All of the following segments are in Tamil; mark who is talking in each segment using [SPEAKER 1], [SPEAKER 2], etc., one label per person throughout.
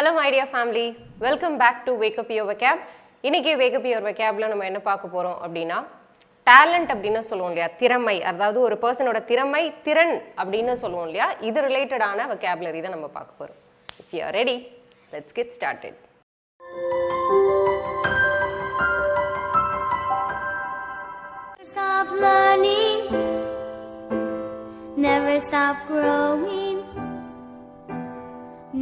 [SPEAKER 1] Hello my dear family, welcome back to Wake Up Your Vocab. இன்னைக்கு Wake Up Your Vocabல நம்ம என்ன பார்க்க போறோம் அப்படினா talent அப்படினு சொல்லுவோம் இல்லையா, திறமை, அதாவது ஒரு பர்சனோட திறமை, திறன் அப்படினு சொல்லுவோம் இல்லையா, இது ரிலேட்டடான vocabulary தான் நம்ம பார்க்க போறோம். If you are ready, let's get started.
[SPEAKER 2] Stop learning, never stop growing,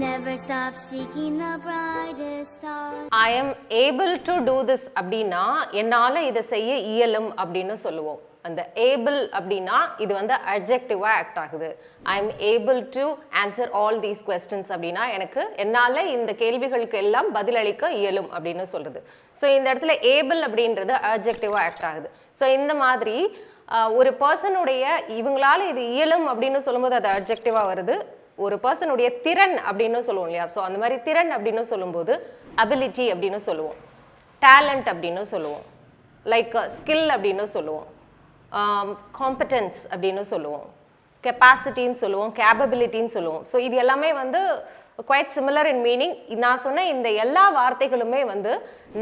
[SPEAKER 2] never stop seeking the brightest star.
[SPEAKER 1] I am able to do this அப்படினா என்னால இத செய்ய இயலும் அப்படினு சொல்லுவோம். அந்த able அப்படினா இது வந்து adjective ஆக்ட் ஆகுது. I am able to answer all these questions அப்படினா எனக்கு என்னால இந்த கேள்விகளுக்கு எல்லாம் பதில் அளிக்க இயலும் அப்படினு சொல்றது. சோ இந்த இடத்துல able அப்படின்றது adjective ஆக்ட் ஆகுது. சோ இந்த மாதிரி ஒரு பர்சனுடைய இவங்களால இது இயலும் அப்படினு சொல்லும்போது அது adjective-ஆ வருது. ஒரு பர்சனுடைய திறன் அப்படினு சொல்லுவோம் இல்லையா, சோ அந்த மாதிரி திறன் அப்படினு சொல்லும்போது ability அப்படினு சொல்லுவோம், talent அப்படினு சொல்லுவோம், லைக் skill அப்படினு சொல்லுவோம், competence அப்படினு சொல்லுவோம், capacity ன்னு சொல்லுவோம், capability ன்னு சொல்லுவோம். சோ இது எல்லாமே வந்து quite similar in meaning. நான் சொன்ன இந்த எல்லா வார்த்தைகளுமே வந்து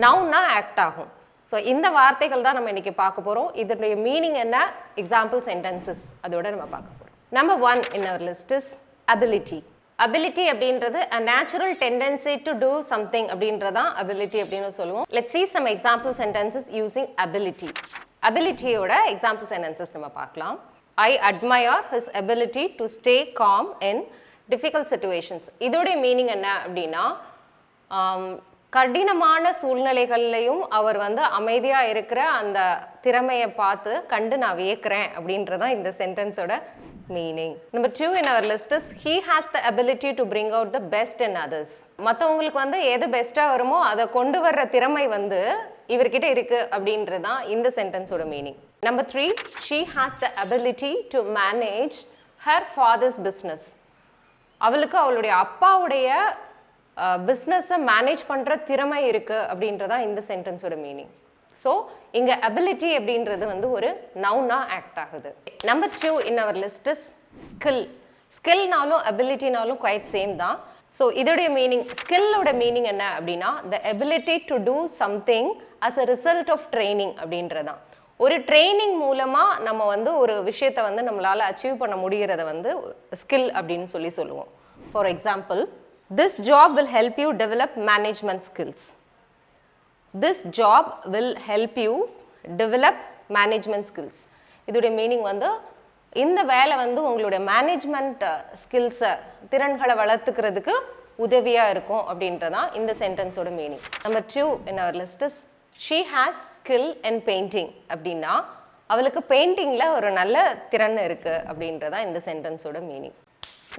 [SPEAKER 1] noun-ஆ ஆக்ட் ஆகும். சோ இந்த வார்த்தைகள் தான் நம்ம இன்னைக்கு பார்க்க போறோம். இதோட மீனிங் என்ன, எக்ஸாம்பிள் சென்டென்சஸ் அதோட நம்ம பார்க்க போறோம். Number 1 in our list is ability. Ability அப்படின்றது a natural tendency to do something அப்படின்றதான் ability அப்படினு சொல்லுவோம். Let's see some example sentences using ability. Ability-யோட example sentences நம்ம பார்க்கலாம். I admire his ability to stay calm in difficult situations. இதோட மீனிங் என்ன அப்படினா கடினமான சூழ்நிலைகள்லையும் அவர் வந்து அமைதியா இருக்கிற அந்த திறமையை பார்த்து கண்டு நான் வியக்கிறேன் அப்படின்றதான் இந்த சென்டென்ஸோட meaning. Number 2 in our list is he has the ability to bring out the best in others. மத்தவங்களுக்கு வந்து எது பெஸ்டா வருமோ அதை கொண்டு வர்ற திறமை வந்து இவர்கிட்ட இருக்கு அப்படின்றதான் இந்த சென்டென்ஸோட meaning. Number 3, she has the ability to manage her father's business. அவளுக்கு அவளுடைய அப்பாவுடைய பிஸ்னஸை மேனேஜ் பண்ற திறமை இருக்கு அப்படின்றதான் இந்த சென்டென்ஸோட மீனிங். ஸோ இங்கே ability அப்படின்றது வந்து ஒரு நவுனா ஆக்ட் ஆகுது. Number 2 in our list is skill. ஸ்கில்னாலும் abilityனாலும் quite same தான். ஸோ இதோடைய மீனிங், ஸ்கில்லோட மீனிங் என்ன அப்படின்னா the ability to do something as a result of training அப்படின்றதான். ஒரு ட்ரைனிங் மூலமா நம்ம வந்து ஒரு விஷயத்தை வந்து நம்மளால அச்சீவ் பண்ண முடிகிறத வந்து ஸ்கில் அப்படின்னு சொல்லுவோம். For example, this job will help you develop management skills. This job will help you develop management skills. இதோட மீனிங் வந்து இந்த வேலை வந்து உங்களுடைய மேனேஜ்மெண்ட் ஸ்கில்ஸை, திறன்களை வளர்த்துக்கிறதுக்கு உதவியா இருக்கும் அப்படின்றதான் இந்த சென்டென்ஸோட meaning. Number 2 in our list is she has skill in painting. அப்படின்னா அவளுக்கு பெயிண்டிங்ல ஒரு நல்ல திறன் இருக்கு அப்படின்றதான் இந்த சென்டென்ஸோட meaning.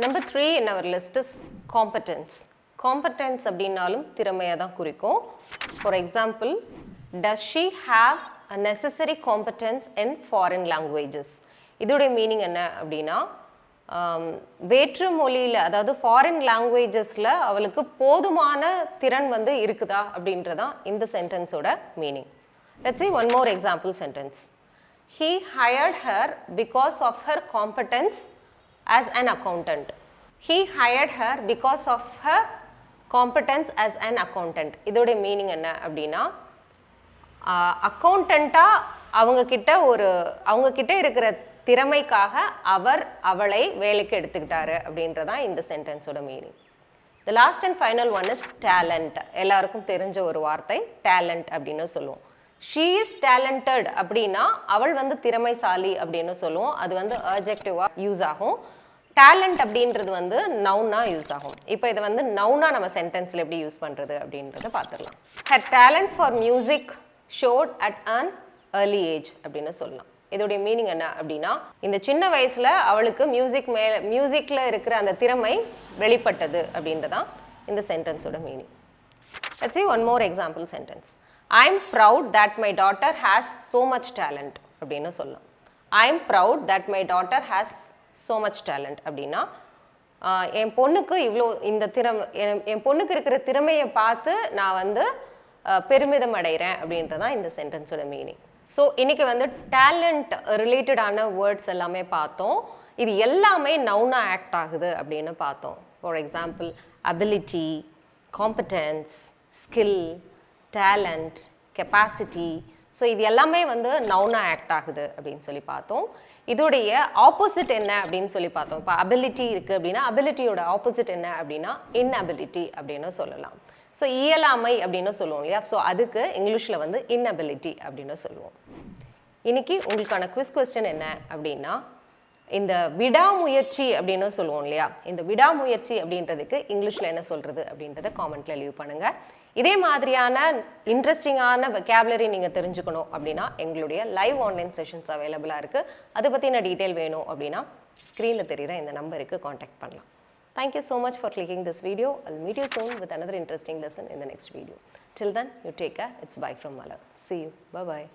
[SPEAKER 1] Number 3 in our list is competence. Competence அப்படின்னாலும் திறமையை தான் குறிக்கும். For example, does she have a necessary competence in foreign languages? இதோட மீனிங் என்ன அப்படின்னா வேற்று மொழியில், அதாவது ஃபாரின் லாங்குவேஜஸில் அவளுக்கு போதுமான திறன் வந்து இருக்குதா அப்படின்றதான் இந்த சென்டென்ஸோட meaning. Let's see one more example sentence. He hired her because of her competence as an accountant. He hired her because of her competence as an accountant. இதோட மீனிங் என்ன அப்படின்னா அக்கௌண்டண்டா அவங்க கிட்ட இருக்கிற திறமைக்காக அவர் அவளை வேலைக்கு எடுத்துக்கிட்டாரு அப்படின்றதான் இந்த சென்டென்ஸோட meaning. The last and final one is talent. எல்லாருக்கும் தெரிஞ்ச ஒரு வார்த்தை talent அப்படின்னு சொல்லுவோம். She is talented அப்படின்னா அவள் வந்து திறமைசாலி அப்படின்னு சொல்லுவோம். அது வந்து adjective-ஆ யூஸ் ஆகும். டேலண்ட் அப்படின்றது வந்து நவுனா யூஸ் ஆகும். இப்போ இதை வந்து நவுனா நம்ம சென்டென்ஸில் எப்படி யூஸ் பண்ணுறது அப்படின்றத பார்த்துடலாம். Her talent for music showed at an early age அப்படின்னு சொல்லலாம். இதோடைய மீனிங் என்ன அப்படின்னா இந்த சின்ன வயசுல அவளுக்கு மியூசிக்கில் இருக்கிற அந்த திறமை வெளிப்பட்டது அப்படின்றதான் இந்த சென்டென்ஸோட meaning. Let's see one more example sentence. I am proud that my daughter has so much talent அப்படின்னு சொல்லலாம். I am proud that my daughter has so much talent அப்படின்னா என் பொண்ணுக்கு இவ்வளோ இந்த என் பொண்ணுக்கு இருக்கிற திறமையை பார்த்து நான் வந்து பெருமிதம் அடைகிறேன் அப்படின்றதான் இந்த சென்டென்ஸோட மீனிங். ஸோ இன்னைக்கு வந்து டேலண்ட் ரிலேட்டடான வேர்ட்ஸ் எல்லாமே பார்த்தோம். இது எல்லாமே நவுனா ஆக்ட் ஆகுது அப்படின்னு பார்த்தோம். For example ability, competence, skill, talent, capacity. So இது எல்லாமே வந்து நவுனாக ஆக்ட் ஆகுது அப்படின்னு சொல்லி பார்த்தோம். இதோடைய ஆப்போசிட் என்ன அப்படின்னு சொல்லி பார்த்தோம். இப்போ அபிலிட்டி இருக்குது அப்படின்னா அபிலிட்டியோட ஆப்போசிட் என்ன அப்படின்னா இன்அபிலிட்டி அப்படின்னு சொல்லலாம். ஸோ இயலாமை அப்படின்னு சொல்லுவோம் இல்லையா, ஸோ அதுக்கு இங்கிலீஷில் வந்து இன்அபிலிட்டி அப்படின்னு சொல்லுவோம். இன்னைக்கு உங்களுக்கான குவிஸ் கொஸ்டின் என்ன அப்படின்னா, இந்த விடாமுயற்சி அப்படின்னு சொல்லுவோம் இல்லையா, இந்த விடாமுயற்சி அப்படின்றதுக்கு இங்கிலீஷில் என்ன சொல்கிறது அப்படின்றத காமெண்ட்டில் லீவ் பண்ணுங்கள். இதே மாதிரியான இன்ட்ரெஸ்டிங்கான vocabulary நீங்கள் தெரிஞ்சுக்கணும் அப்படின்னா எங்களுடைய லைவ் ஆன்லைன் செஷன்ஸ் அவைலபிளாக இருக்குது. அதை பற்றின டீட்டெயில் வேணும் அப்படின்னா ஸ்க்ரீனில் தெரிகிற இந்த நம்பருக்கு காண்டாக்ட் பண்ணலாம். Thank you so much for clicking this video. I'll meet you soon with another interesting lesson in the next video. Till then, you take care. It's bye from Malar. See you. Bye-bye.